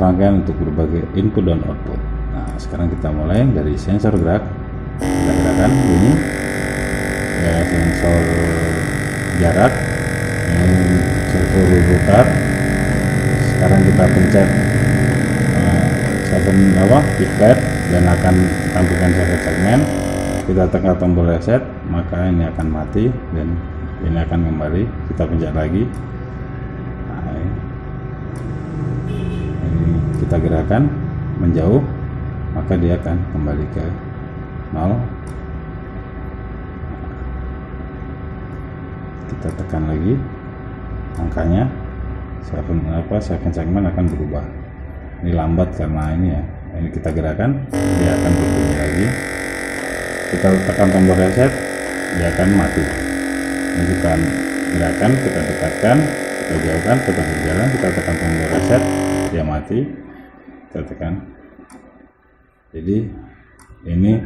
rangkaian untuk berbagai input dan output. Nah, sekarang kita mulai dari sensor gerak. Kita gerakan ini ya, sensor jarak, servo berputar. Sekarang kita pencet keypad dan akan tampilkan satu segmen. Kita tekan tombol reset, maka ini akan mati dan ini akan kembali. Kita pencet lagi. Nah, ini kita gerakan menjauh, maka dia akan kembali ke 0. Kita tekan lagi angkanya, second segmen akan berubah. Ini lambat karena ini ya. Ini kita gerakan, dia akan berbunyi lagi. Kita tekan tombol reset, dia akan mati. Ini kita gerakan, kita dekatkan, kita jauhkan, kita berjalan, kita tekan tombol reset, dia mati. Kita tekan. Jadi ini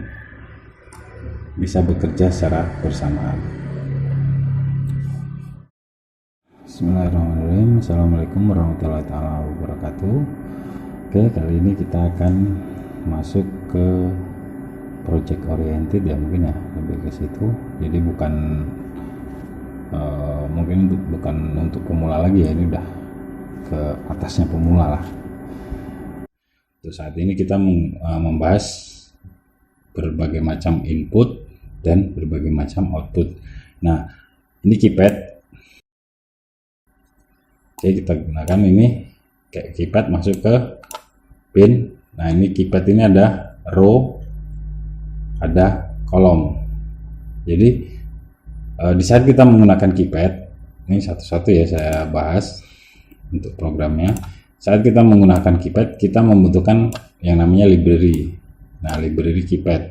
bisa bekerja secara bersamaan. Bismillahirrahmanirrahim. Assalamualaikum warahmatullahi wabarakatuh. Oke, kali ini kita akan masuk ke project oriented ya, mungkin ya, lebih ke situ. Jadi bukan bukan untuk pemula lagi ya, ini udah ke atasnya pemula lah. Untuk saat ini kita membahas berbagai macam input dan berbagai macam output. Nah, ini keypad. Oke, kita gunakan ini kayak keypad masuk ke pin. Nah, ini keypad ini ada row, ada kolom. Jadi di saat kita menggunakan keypad, ini satu-satu ya saya bahas untuk programnya. Saat kita menggunakan keypad, kita membutuhkan yang namanya library. Nah, library keypad.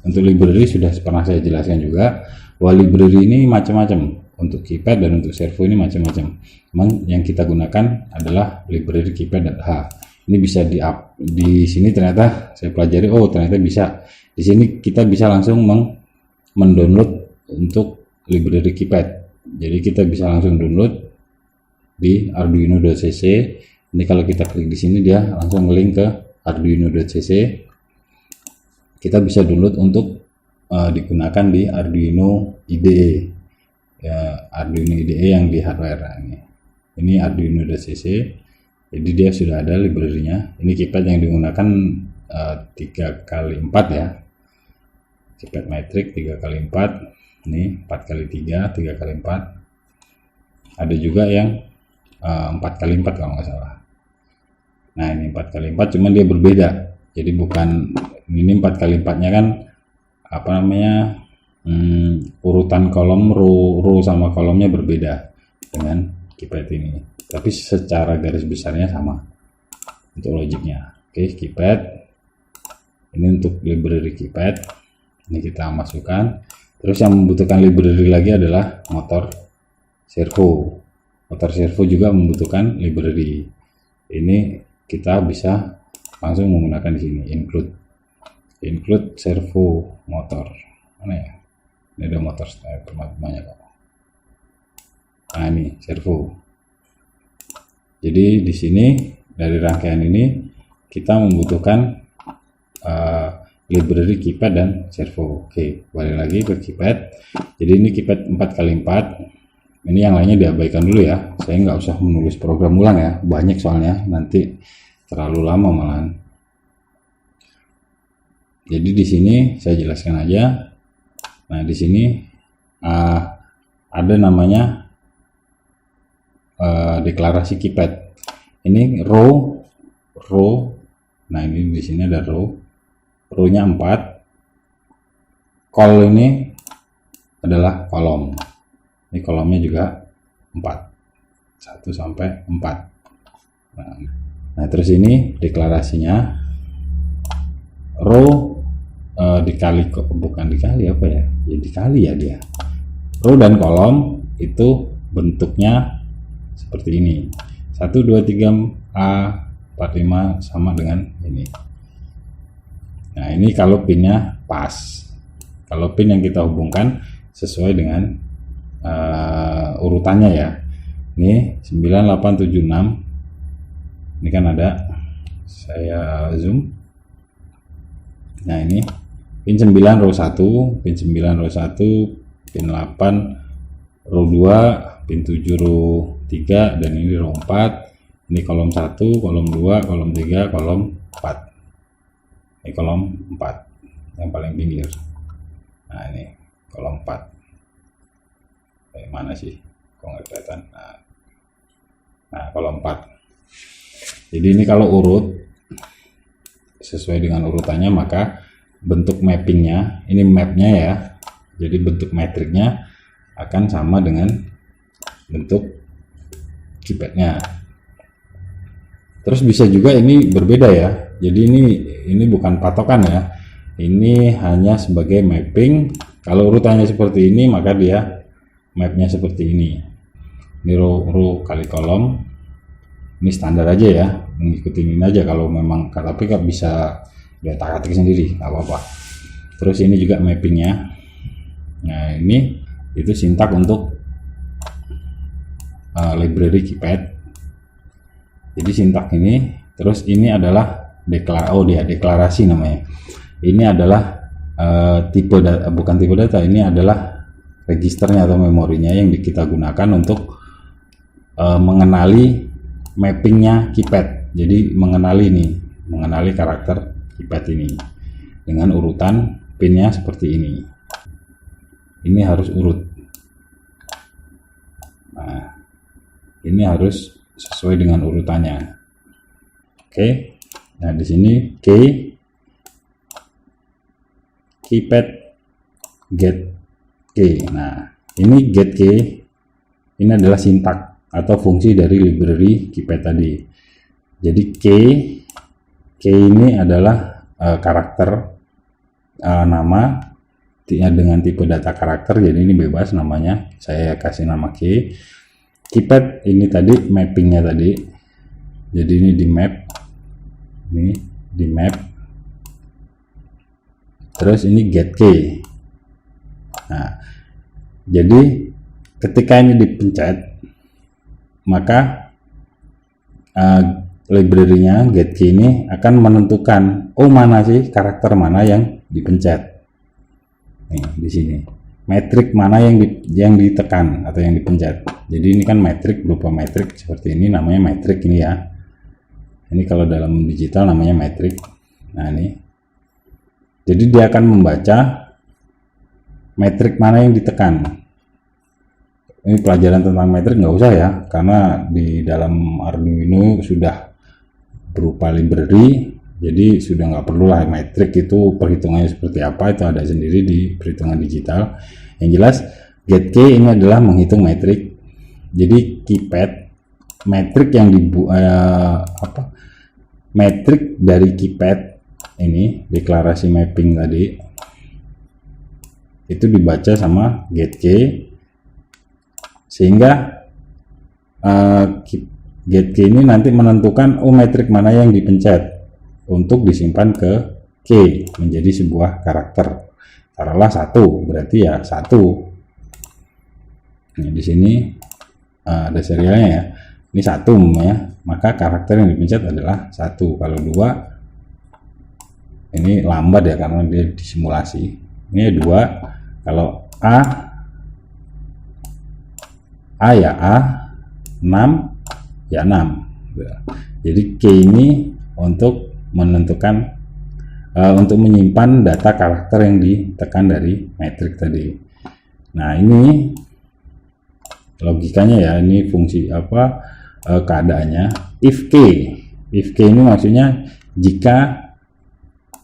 Untuk library sudah pernah saya jelaskan juga bahwa library ini macam-macam. Untuk keypad dan untuk servo ini macam-macam. Yang kita gunakan adalah library keypad.h. Ini bisa di sini ternyata saya pelajari, oh ternyata bisa. Di sini kita bisa langsung mendownload untuk library keypad. Jadi kita bisa langsung download di arduino.cc. Ini kalau kita klik di sini dia langsung link ke arduino.cc. Kita bisa download untuk digunakan di Arduino IDE. Ya, Arduino IDE yang di hardware ini arduino.cc. Jadi dia sudah ada library-nya. Ini keypad yang digunakan 3x4 ya, keypad matrix 3x4. Ini 4x3, 3x4. Ada juga yang 4x4 kalau nggak salah. Nah, ini 4x4, cuman dia berbeda. Jadi bukan ini 4x4-nya kan urutan kolom, row sama kolomnya berbeda dengan keypad ini, tapi secara garis besarnya sama untuk logiknya. Oke, keypad ini untuk library keypad ini kita masukkan. Terus yang membutuhkan library lagi adalah motor servo. Motor servo juga membutuhkan library. Ini kita bisa langsung menggunakan di sini, include servo motor. Mana ya? Ini ada motor banyak kok. Nah, ini servo. Jadi di sini dari rangkaian ini kita membutuhkan library keypad dan servo. Oke, balik lagi ke keypad. Jadi ini keypad 4x4. Ini yang lainnya diabaikan dulu ya. Saya nggak usah menulis program ulang ya. Banyak soalnya nanti terlalu lama malahan. Jadi di sini saya jelaskan aja. Nah, di sini ada namanya deklarasi keypad. Ini row. Nah, ini di sini ada row. Row-nya 4. Col ini adalah kolom. Ini kolomnya juga 4. 1 sampai 4. Nah, terus ini deklarasinya row dikali apa ya? Ya dikali ya dia. Row dan kolom itu bentuknya seperti ini. 1 2 3 A 45 sama dengan ini. Nah, ini kalau pinnya pas. Kalau pin yang kita hubungkan sesuai dengan urutannya ya. Ini 9876. Ini kan ada saya zoom. Nah ini pin 9 row 1, pin 9 row 1, pin 8 row 2, pin 7 row 3, dan ini row 4. Ini kolom 1, kolom 2, kolom 3, kolom 4. Ini kolom 4 yang paling pinggir. Nah ini kolom 4. Kayak mana sih? Kok nggak kelihatan? Nah kolom 4. Jadi ini kalau urut sesuai dengan urutannya, maka bentuk mappingnya, ini mapnya ya, jadi bentuk metriknya akan sama dengan bentuk keypadnya. Terus bisa juga ini berbeda ya, jadi ini bukan patokan ya, ini hanya sebagai mapping. Kalau urutannya seperti ini, maka dia mapnya seperti ini. Ini row kali kolom, ini standar aja ya, mengikuti ini aja kalau memang, tapi kan bisa dia tak-atik sendiri, nggak apa-apa. Terus ini juga mappingnya. Nah ini itu sintak untuk library keypad. Jadi sintak ini, terus ini adalah deklarasi namanya. Ini adalah tipe data, bukan tipe data, ini adalah registernya atau memorinya yang kita gunakan untuk mengenali mappingnya keypad. Jadi mengenali karakter keypad ini dengan urutan pinnya seperti ini. Ini harus urut. Nah, ini harus sesuai dengan urutannya. Oke. Nah, di sini keypad get key. Nah, ini get key ini adalah sintak atau fungsi dari library keypad tadi. Jadi key ini adalah karakter nama dengan tipe data karakter, jadi ini bebas namanya, saya kasih nama key. Keypad ini tadi mappingnya tadi, jadi ini di map, terus ini get key. Nah, jadi ketika ini dipencet, maka library-nya get key ini akan menentukan mana sih karakter mana yang dipencet. Nih di sini metrik mana yang ditekan atau yang dipencet. Jadi ini kan metrik, berupa metrik seperti ini, namanya metrik ini ya. Ini kalau dalam digital namanya metrik. Nah ini, jadi dia akan membaca metrik mana yang ditekan. Ini pelajaran tentang metrik nggak usah ya, karena di dalam Arduino sudah berupa library, jadi sudah nggak perlu lah metrik itu perhitungannya seperti apa, itu ada sendiri di perhitungan digital. Yang jelas get key ini adalah menghitung metrik. Jadi keypad metrik yang metrik dari keypad ini, deklarasi mapping tadi itu dibaca sama get key, sehingga get key ini nanti menentukan metrik mana yang dipencet untuk disimpan ke key menjadi sebuah karakter. Taruhlah 1, berarti ya 1. Nah, di sini ada serialnya ya. Ini 1 ya, maka karakter yang dipencet adalah 1. Kalau 2 ini lambat ya karena dia disimulasi. Ini 2. Kalau A ya A, 6 ya 6. Jadi key ini untuk menentukan untuk menyimpan data karakter yang ditekan dari metrik tadi. Nah ini logikanya ya, ini fungsi keadaannya. If key ini maksudnya jika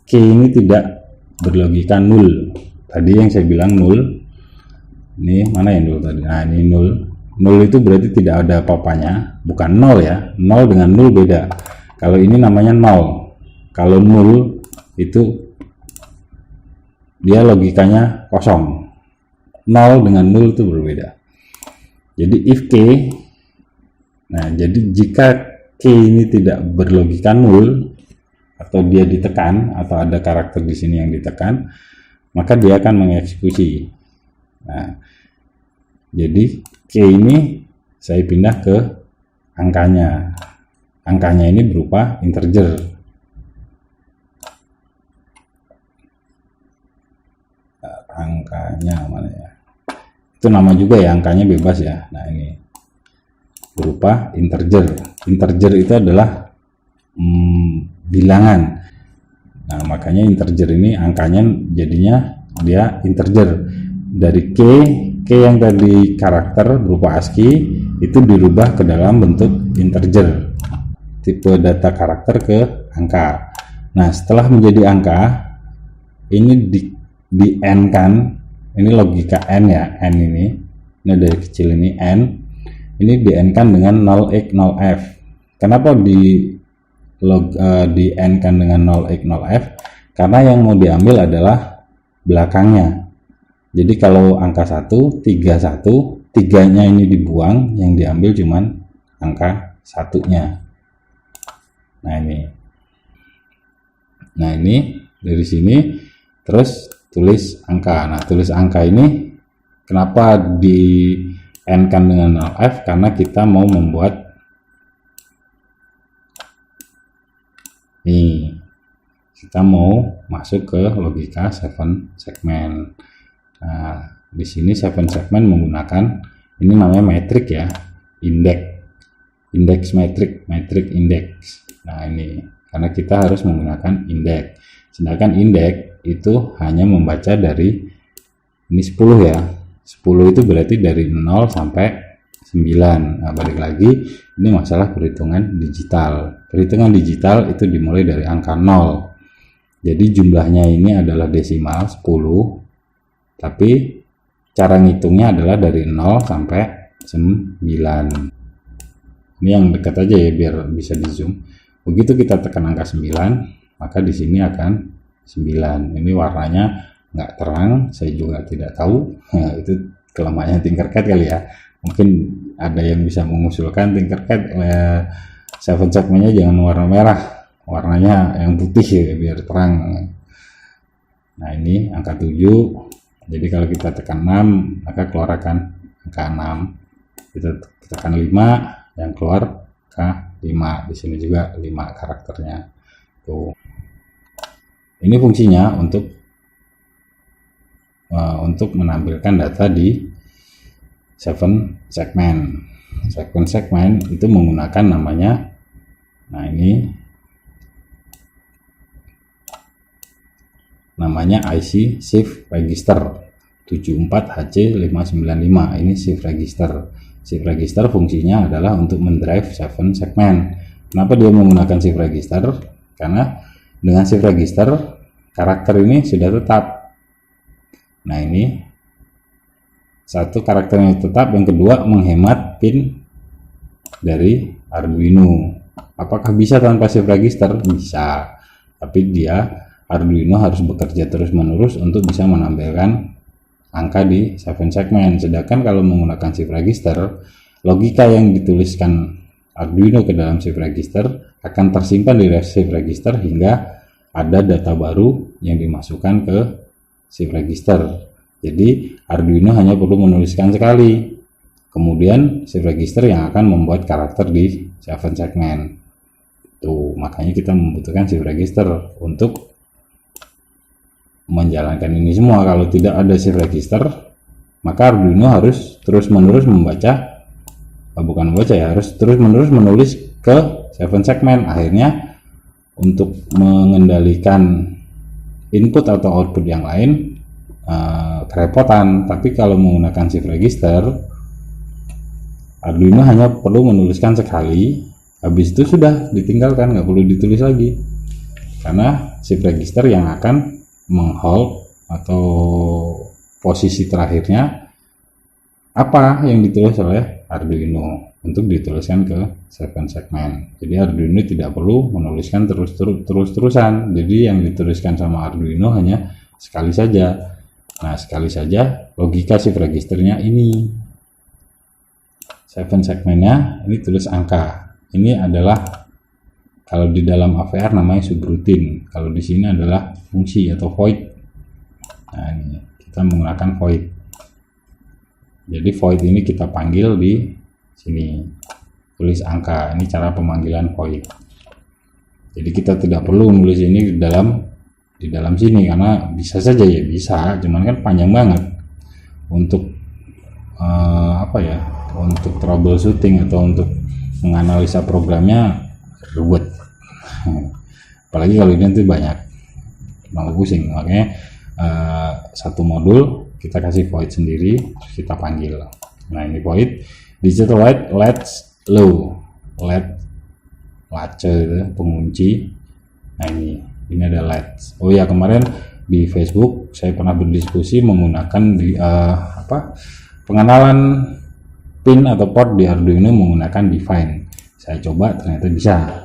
key ini tidak berlogika nul. Tadi yang saya bilang nul, ini mana yang nul tadi? Nah ini nul itu berarti tidak ada apa-apanya, bukan 0 ya. 0 dengan nul beda. Kalau ini namanya 0. Kalau nul itu dia logikanya kosong. 0 dengan nul itu berbeda. Jadi if key, nah jadi jika key ini tidak berlogika nul atau dia ditekan atau ada karakter di sini yang ditekan, maka dia akan mengeksekusi. Nah, jadi key ini saya pindah ke angkanya. Angkanya ini berupa integer. angkanya mana ya, itu nama juga ya, angkanya bebas ya. Nah ini berupa integer. Integer itu adalah bilangan. Nah makanya integer ini angkanya jadinya dia integer. Dari k yang tadi karakter berupa ASCII itu dirubah ke dalam bentuk integer, tipe data karakter ke angka. Nah setelah menjadi angka ini di n kan, ini logika n ya, n ini dari kecil ini n, ini di n kan dengan 0x 0f. Kenapa di n kan dengan 0x 0f? Karena yang mau diambil adalah belakangnya. Jadi kalau angka 1 31, 3-nya ini dibuang, yang diambil cuman angka 1-nya. Nah ini dari sini terus tulis angka. Nah tulis angka ini kenapa di n kan dengan 0f? Karena kita mau membuat nih, kita mau masuk ke logika 7 segmen. Nah di sini 7 segmen menggunakan ini namanya metrik ya, indeks metrik indeks. Nah ini karena kita harus menggunakan indeks, sedangkan indeks itu hanya membaca dari ini 10 ya, 10 itu berarti dari 0 sampai 9. Nah balik lagi, ini masalah perhitungan digital. Perhitungan digital itu dimulai dari angka 0, jadi jumlahnya ini adalah desimal 10, tapi cara ngitungnya adalah dari 0 sampai 9. Ini yang dekat aja ya biar bisa di zoom. Begitu kita tekan angka 9, maka di sini akan 9. Ini warnanya nggak terang, saya juga tidak tahu. Nah, itu kelemahannya Tinkercad kali ya. Mungkin ada yang bisa mengusulkan Tinkercad 7 segmennya jangan warna merah, warnanya yang putih ya biar terang. Nah ini angka 7. Jadi kalau kita tekan 6 maka keluar akan angka 6. Kita tekan 5 yang keluar angka 5. Di sini juga 5 karakternya. Tuh. Ini fungsinya untuk menampilkan data di 7 segmen. 7 segmen itu menggunakan namanya, nah ini namanya IC Shift Register 74HC595. Ini shift register. Shift register fungsinya adalah untuk mendrive 7 segmen. Kenapa dia menggunakan shift register? Karena dengan shift register karakter ini sudah tetap. Nah ini satu karakternya tetap, yang kedua menghemat pin dari Arduino. Apakah bisa tanpa shift register? Bisa, tapi dia Arduino harus bekerja terus-menerus untuk bisa menampilkan angka di 7 segmen. Sedangkan kalau menggunakan shift register, logika yang dituliskan Arduino ke dalam shift register akan tersimpan di shift register hingga ada data baru yang dimasukkan ke shift register. Jadi Arduino hanya perlu menuliskan sekali, kemudian shift register yang akan membuat karakter di 7 segmen. Tuh, makanya kita membutuhkan shift register untuk menjalankan ini semua. Kalau tidak ada shift register, maka Arduino harus terus-menerus harus terus-menerus menulis ke 7 segmen. Akhirnya untuk mengendalikan input atau output yang lain kerepotan. Tapi kalau menggunakan shift register, Arduino hanya perlu menuliskan sekali, habis itu sudah ditinggalkan, nggak perlu ditulis lagi, karena shift register yang akan menghold atau posisi terakhirnya apa yang ditulis oleh Arduino untuk dituliskan ke 7 segmen. Jadi Arduino tidak perlu menuliskan terus-terusan. Jadi yang dituliskan sama Arduino hanya sekali saja. Nah sekali saja, logika shift registernya ini 7 segmennya ini tulis angka. Ini adalah kalau di dalam AVR namanya subroutine, kalau di sini adalah fungsi atau void. Nah ini kita menggunakan void. Jadi void ini kita panggil di sini, tulis angka. Ini cara pemanggilan void. Jadi kita tidak perlu nulis ini di dalam sini, karena bisa saja ya bisa, cuman kan panjang banget. untuk apa ya, untuk troubleshooting atau untuk menganalisa programnya ruwet. Apalagi kalau ini nanti banyak mau pusing, makanya satu modul kita kasih void sendiri, terus kita panggil. Nah ini void digital light let's low, let lace pengunci. Nah ini ada let. Oh ya, kemarin di Facebook saya pernah berdiskusi menggunakan di pengenalan pin atau port di Arduino menggunakan define. Saya coba ternyata bisa.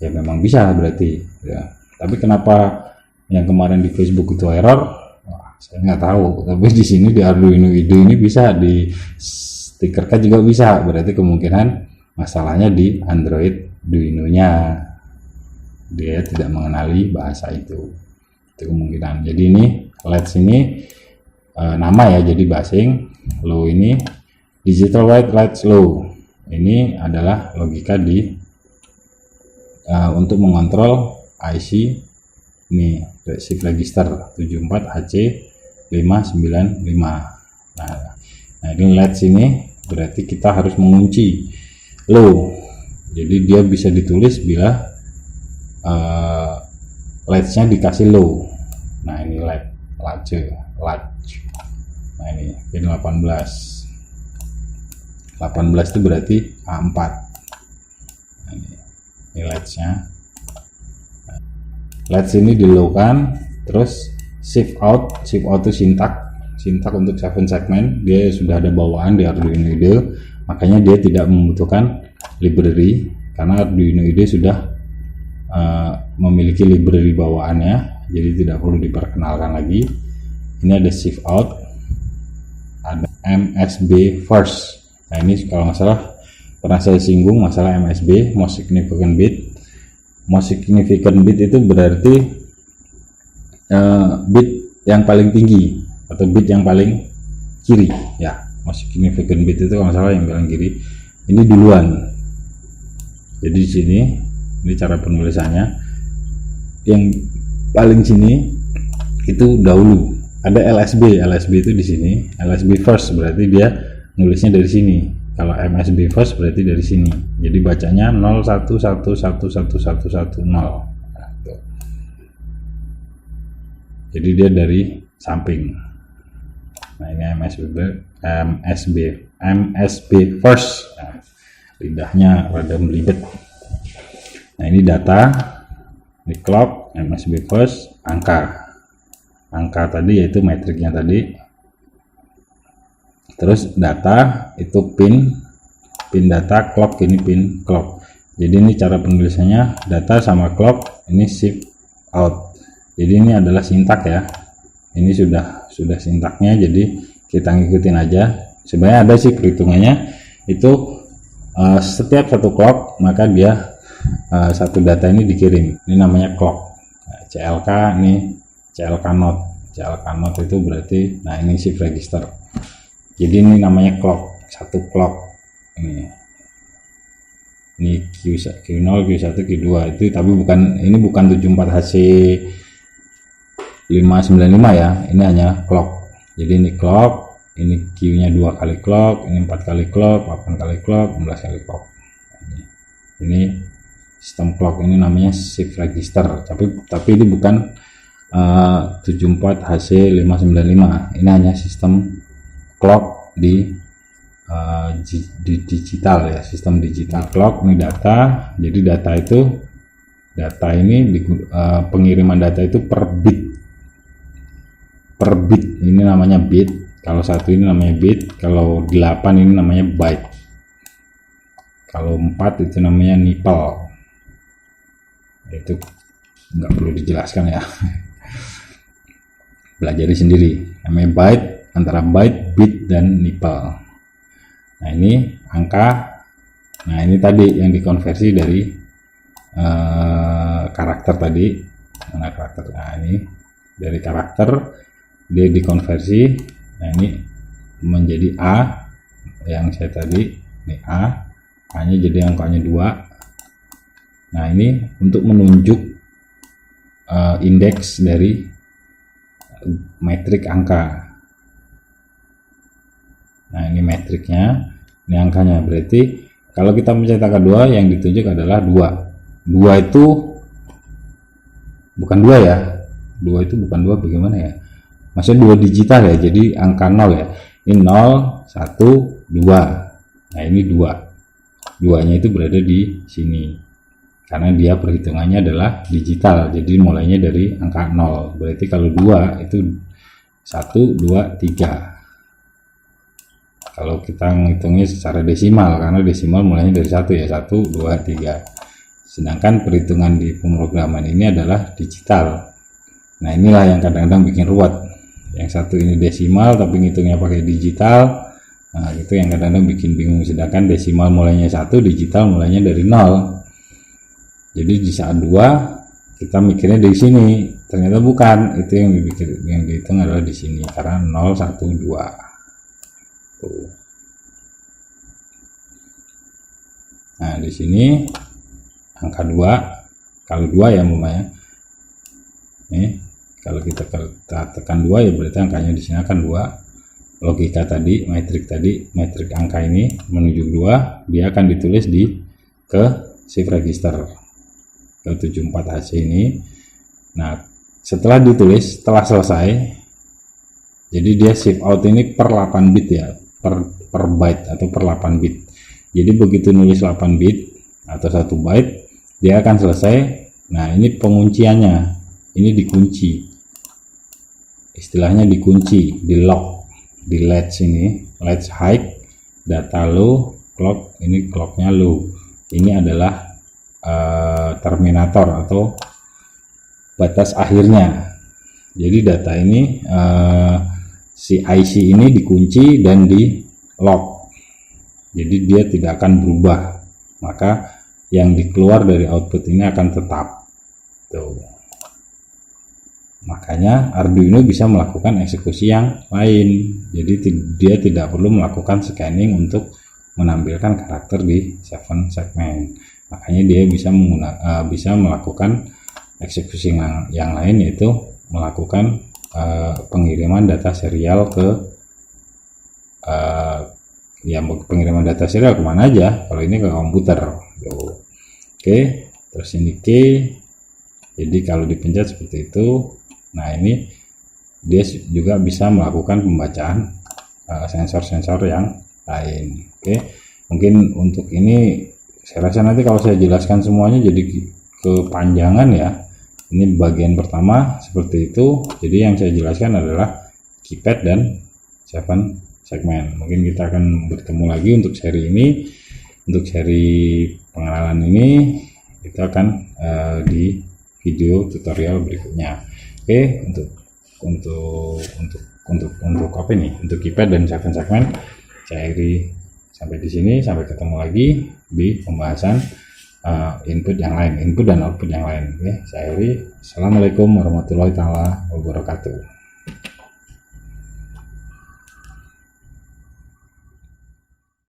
Ya memang bisa berarti ya. Tapi kenapa yang kemarin di Facebook itu error? Wah, saya nggak tahu. Tapi di sini di Arduino IDE ini bisa, di stikerkan juga bisa. Berarti kemungkinan masalahnya di Android Arduino-nya. Dia tidak mengenali bahasa itu. Itu kemungkinan. Jadi ini LED ini nama ya, jadi basing. Low ini digital white light low. Ini adalah logika di untuk mengontrol IC ini shift register 74HC595. Nah ini LED sini berarti kita harus mengunci low. Jadi dia bisa ditulis bila LED-nya dikasih low. Nah ini LED large. Nah ini pin 18 itu berarti A4. Nah, ini LED-nya. LED sini di low kan, terus shift out itu sintak untuk 7 segmen. Dia sudah ada bawaan di Arduino IDE, makanya dia tidak membutuhkan library karena Arduino IDE sudah memiliki library bawaannya, jadi tidak perlu diperkenalkan lagi. Ini ada shift out, ada MSB first. Nah ini kalau nggak salah pernah saya singgung masalah MSB, most significant bit. Most significant bit itu berarti bit yang paling tinggi atau bit yang paling kiri ya. Most significant bit itu kalau nggak salah yang paling kiri, ini duluan. Jadi di sini ini cara penulisannya, yang paling sini itu dahulu. Ada LSB itu di sini, LSB first berarti dia nulisnya dari sini. Kalau MSB first berarti dari sini. Jadi bacanya 01111110. Nah, jadi dia dari samping. Nah, ini MSB first. Nah, lidahnya rada melibet. Nah, ini data, di clock, MSB first, angka tadi yaitu metriknya tadi. Terus data itu pin data, clock ini pin clock. Jadi ini cara penulisannya data sama clock, ini shift out. Jadi ini adalah sintak ya. Ini sudah sintaknya, jadi kita ngikutin aja. Sebenarnya ada sih perhitungannya, itu setiap satu clock maka dia satu data ini dikirim. Ini namanya clock. Nah, CLK ini CLK not itu berarti, nah ini shift register. Jadi ini namanya clock, satu clock. Ini Q0, Q1, Q2 itu, tapi ini bukan 74HC 595 ya. Ini hanya clock. Jadi ini clock, ini Q-nya 2 kali clock, ini 4 kali clock, 8 kali clock, 16 kali clock. Ini sistem clock, ini namanya shift register. Tapi ini bukan 74HC595. Ini hanya sistem clock di digital ya, sistem digital. Clock ini data. Jadi data ini pengiriman data itu per bit. Ini namanya bit. Kalau 1 ini namanya bit, kalau 8 ini namanya byte, kalau 4 itu namanya nipple. Itu nggak perlu dijelaskan ya. Pelajari sendiri, namanya byte, antara byte, bit, dan nipple. Nah ini angka. Nah ini tadi yang dikonversi dari karakter tadi. Mana karakter? Nah ini dari karakter dia dikonversi. Nah ini menjadi A, yang saya tadi ini A nya jadi angkanya 2. Nah ini untuk menunjuk indeks dari metrik angka. Nah ini metriknya, ini angkanya. Berarti kalau kita mencetakkan 2, yang ditunjuk adalah 2. 2 itu bukan 2 ya. 2 itu bukan 2, bagaimana ya? Maksudnya 2 digital ya, jadi angka 0 ya. Ini 0, 1, 2. Nah ini 2. 2-nya itu berada di sini. Karena dia perhitungannya adalah digital, jadi mulainya dari angka 0. Berarti kalau 2 itu 1, 2, 3. Kalau kita ngitungnya secara desimal, karena desimal mulainya dari 1 ya, 1, 2, 3. Sedangkan perhitungan di pemrograman ini adalah digital. Nah inilah yang kadang-kadang bikin ruwet. Yang satu ini desimal tapi ngitungnya pakai digital. Nah itu yang kadang-kadang bikin bingung. Sedangkan desimal mulainya 1, digital mulainya dari 0. Jadi di saat 2 kita mikirnya dari sini, ternyata bukan. Itu yang dihitung adalah di sini karena 0, 1, 2. Tuh. Nah di sini angka 2, kalau 2 ya umpamanya. Nih, kalau kita tekan 2 ya berarti angkanya di sini akan 2. Logika tadi, metrik angka ini menuju 2, dia akan ditulis ke shift register ke 74HC ini. Nah, setelah ditulis, setelah selesai, jadi dia shift out ini per 8 bit ya, per byte atau per 8 bit. Jadi begitu nulis 8 bit atau 1 byte, dia akan selesai. Nah, ini pengunciannya. Ini dikunci. Istilahnya dikunci, di lock, di latch ini, latch high, data low, clock, ini clocknya low. Ini adalah terminator atau batas akhirnya. Jadi data ini si IC ini dikunci dan di lock. Jadi dia tidak akan berubah. Maka yang dikeluar dari output ini akan tetap. Tuh. Makanya Arduino bisa melakukan eksekusi yang lain. Jadi dia tidak perlu melakukan scanning untuk menampilkan karakter di 7 segmen. Makanya dia bisa melakukan eksekusi yang lain, yaitu melakukan pengiriman data serial ke pengiriman data serial kemana aja. Kalau ini ke komputer. Oke, terus ini key. Jadi kalau dipencet seperti itu. Nah ini dia juga bisa melakukan pembacaan sensor-sensor yang lain. Oke, mungkin untuk ini saya rasa nanti kalau saya jelaskan semuanya jadi kepanjangan ya. Ini bagian pertama seperti itu. Jadi yang saya jelaskan adalah keypad dan 7 segmen. Mungkin kita akan bertemu lagi untuk seri ini. Untuk seri pengenalan ini kita akan di video tutorial berikutnya. Oke, untuk apa ini? Untuk keypad dan 7 segmen saya akhiri sampai di sini. Sampai ketemu lagi di pembahasan input yang lain, input dan output yang lain. Oke, saya akhiri. Assalamualaikum warahmatullahi wabarakatuh.